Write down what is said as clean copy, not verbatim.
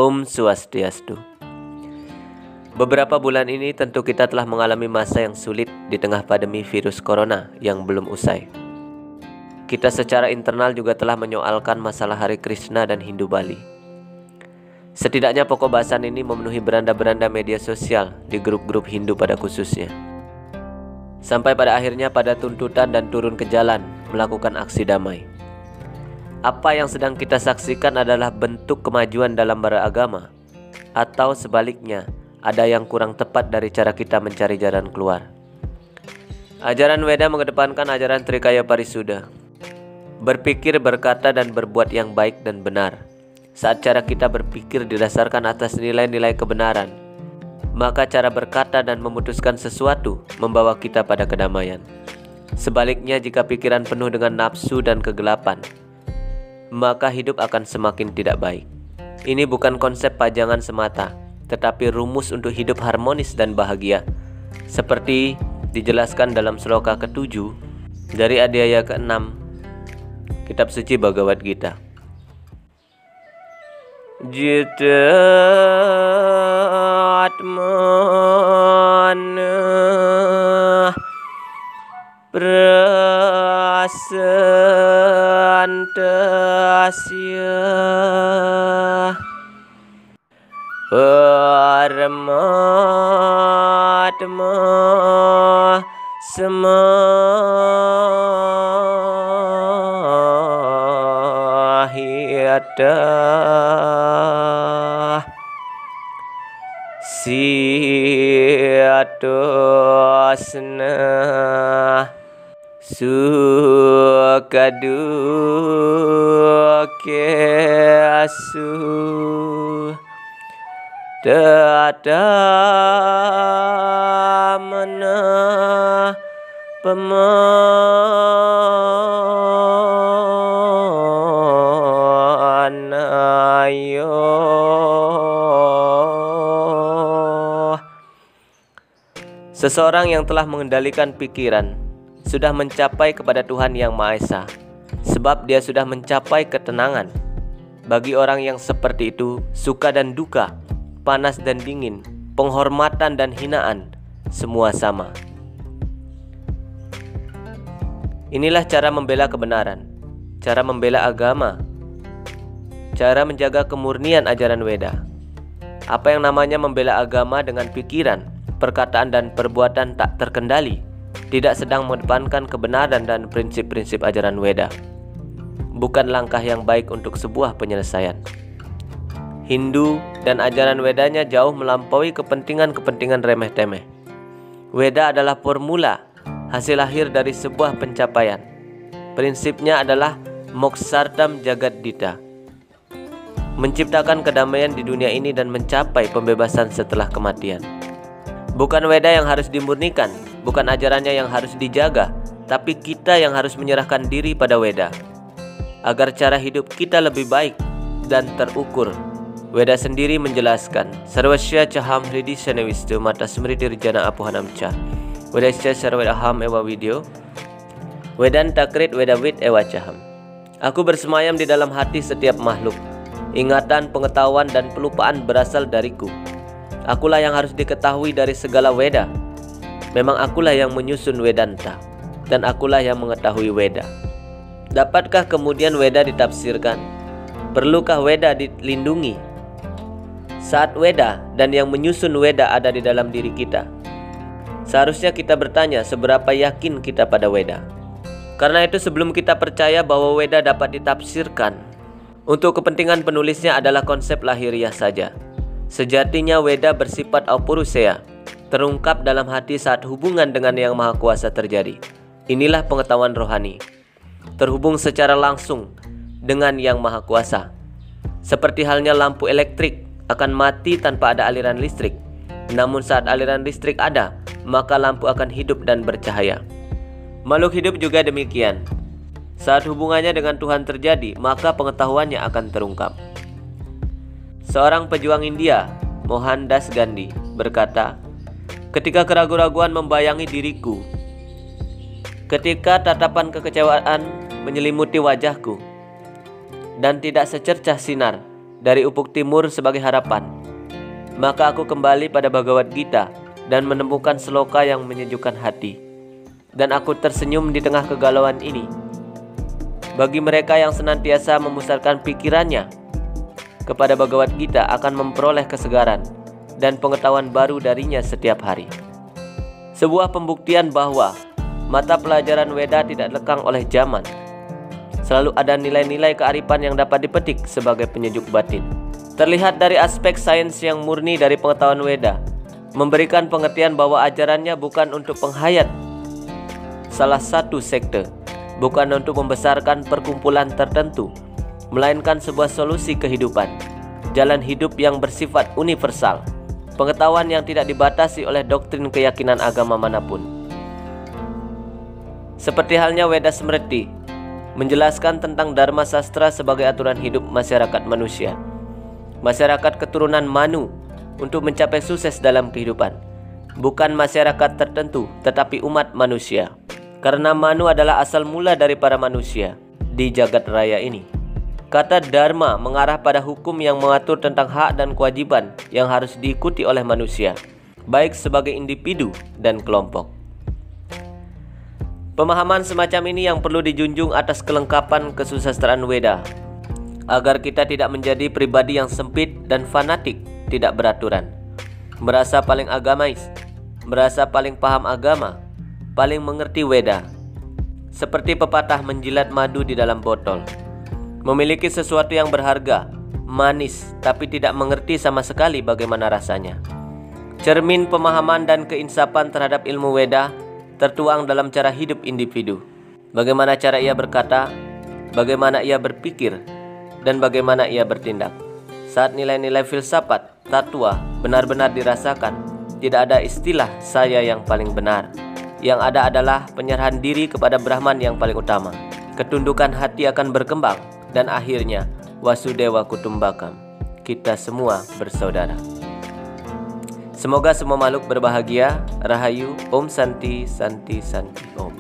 Om Swastiastu. Beberapa bulan ini tentu kita telah mengalami masa yang sulit di tengah pandemi virus corona yang belum usai. Kita secara internal juga telah menyoalkan masalah Hari Krishna dan Hindu Bali. Setidaknya pokok bahasan ini memenuhi beranda-beranda media sosial di grup-grup Hindu pada khususnya. Sampai pada akhirnya pada tuntutan dan turun ke jalan melakukan aksi damai. Apa yang sedang kita saksikan adalah bentuk kemajuan dalam beragama, atau sebaliknya, ada yang kurang tepat dari cara kita mencari jalan keluar. Ajaran Weda mengedepankan ajaran Trikaya Parisuddha, berpikir, berkata, dan berbuat yang baik dan benar. Saat cara kita berpikir didasarkan atas nilai-nilai kebenaran, maka cara berkata dan memutuskan sesuatu membawa kita pada kedamaian. Sebaliknya, jika pikiran penuh dengan nafsu dan kegelapan, maka hidup akan semakin tidak baik. Ini bukan konsep pajangan semata, tetapi rumus untuk hidup harmonis dan bahagia, seperti dijelaskan dalam sloka ke-7 dari adhyaya ke-6 Kitab Suci Bhagavad Gita. Jita atmana prasantasya Paramatma samahita siyatosna sukadukesu tatamana pamanayo. Seseorang yang telah mengendalikan pikiran sudah mencapai kepada Tuhan Yang Maha Esa, sebab dia sudah mencapai ketenangan. Bagi orang yang seperti itu, suka dan duka, panas dan dingin, penghormatan dan hinaan, semua sama. Inilah cara membela kebenaran, cara membela agama, cara menjaga kemurnian ajaran Weda. Apa yang namanya membela agama dengan pikiran, perkataan dan perbuatan tak terkendali, tidak sedang mengedepankan kebenaran dan prinsip-prinsip ajaran Weda. Bukan langkah yang baik untuk sebuah penyelesaian. Hindu dan ajaran Wedanya jauh melampaui kepentingan-kepentingan remeh-temeh. Weda adalah formula, hasil akhir dari sebuah pencapaian. Prinsipnya adalah Moksartam Jagadita, menciptakan kedamaian di dunia ini dan mencapai pembebasan setelah kematian. Bukan Weda yang harus dimurnikan, bukan ajarannya yang harus dijaga, tapi kita yang harus menyerahkan diri pada Weda, agar cara hidup kita lebih baik dan terukur. Weda sendiri menjelaskan, Sarvasya Chaham Hridi Shanevistu Mata Smriti Rijana Apuhanam Cha Wedasya Sarvedaham Ewa Video Wedan Takrit Wedawit Ewa Chaham. Aku bersemayam di dalam hati setiap makhluk. Ingatan, pengetahuan, dan pelupaan berasal dariku. Akulah yang harus diketahui dari segala Weda. Memang akulah yang menyusun Wedanta, dan akulah yang mengetahui Weda. Dapatkah kemudian Weda ditafsirkan? Perlukah Weda dilindungi? Saat Weda dan yang menyusun Weda ada di dalam diri kita, seharusnya kita bertanya seberapa yakin kita pada Weda. Karena itu sebelum kita percaya bahwa Weda dapat ditafsirkan, untuk kepentingan penulisnya adalah konsep lahiriah saja. Sejatinya Weda bersifat Aupurusheya, terungkap dalam hati saat hubungan dengan Yang Maha Kuasa terjadi. Inilah pengetahuan rohani, terhubung secara langsung dengan Yang Maha Kuasa. Seperti halnya lampu elektrik akan mati tanpa ada aliran listrik. Namun saat aliran listrik ada, maka lampu akan hidup dan bercahaya. Makhluk hidup juga demikian. Saat hubungannya dengan Tuhan terjadi, maka pengetahuannya akan terungkap. Seorang pejuang India, Mohandas Gandhi, berkata, ketika keraguan-raguan membayangi diriku, ketika tatapan kekecewaan menyelimuti wajahku, dan tidak secercah sinar dari ufuk timur sebagai harapan. Maka aku kembali pada Bhagavad Gita dan menemukan sloka yang menyejukkan hati. Dan aku tersenyum di tengah kegalauan ini. Bagi mereka yang senantiasa memusatkan pikirannya kepada Bhagavad Gita akan memperoleh kesegaran dan pengetahuan baru darinya setiap hari. Sebuah pembuktian bahwa mata pelajaran Weda tidak lekang oleh zaman. Selalu ada nilai-nilai kearifan yang dapat dipetik sebagai penyejuk batin. Terlihat dari aspek sains yang murni dari pengetahuan Weda, memberikan pengertian bahwa ajarannya bukan untuk penghayat salah satu sekte, bukan untuk membesarkan perkumpulan tertentu, melainkan sebuah solusi kehidupan, jalan hidup yang bersifat universal, pengetahuan yang tidak dibatasi oleh doktrin keyakinan agama manapun. Seperti halnya Weda Smriti, menjelaskan tentang Dharma Sastra sebagai aturan hidup masyarakat manusia, masyarakat keturunan Manu untuk mencapai sukses dalam kehidupan, bukan masyarakat tertentu tetapi umat manusia. Karena Manu adalah asal mula dari para manusia di jagat raya ini. Kata Dharma mengarah pada hukum yang mengatur tentang hak dan kewajiban yang harus diikuti oleh manusia, baik sebagai individu dan kelompok. Pemahaman semacam ini yang perlu dijunjung atas kelengkapan kesusastraan Weda, agar kita tidak menjadi pribadi yang sempit dan fanatik, tidak beraturan, merasa paling agamais, merasa paling paham agama, paling mengerti Weda. Seperti pepatah menjilat madu di dalam botol, memiliki sesuatu yang berharga, manis, tapi tidak mengerti sama sekali bagaimana rasanya. Cermin pemahaman dan keinsapan terhadap ilmu Weda tertuang dalam cara hidup individu. Bagaimana cara ia berkata, bagaimana ia berpikir, dan bagaimana ia bertindak. Saat nilai-nilai filsafat, tatwa benar-benar dirasakan, tidak ada istilah saya yang paling benar. Yang ada adalah penyerahan diri kepada Brahman yang paling utama. Ketundukan hati akan berkembang, dan akhirnya Wasudewa Kutumbakam, kita semua bersaudara. Semoga semua makhluk berbahagia. Rahayu. Om Santi Santi Santi Om.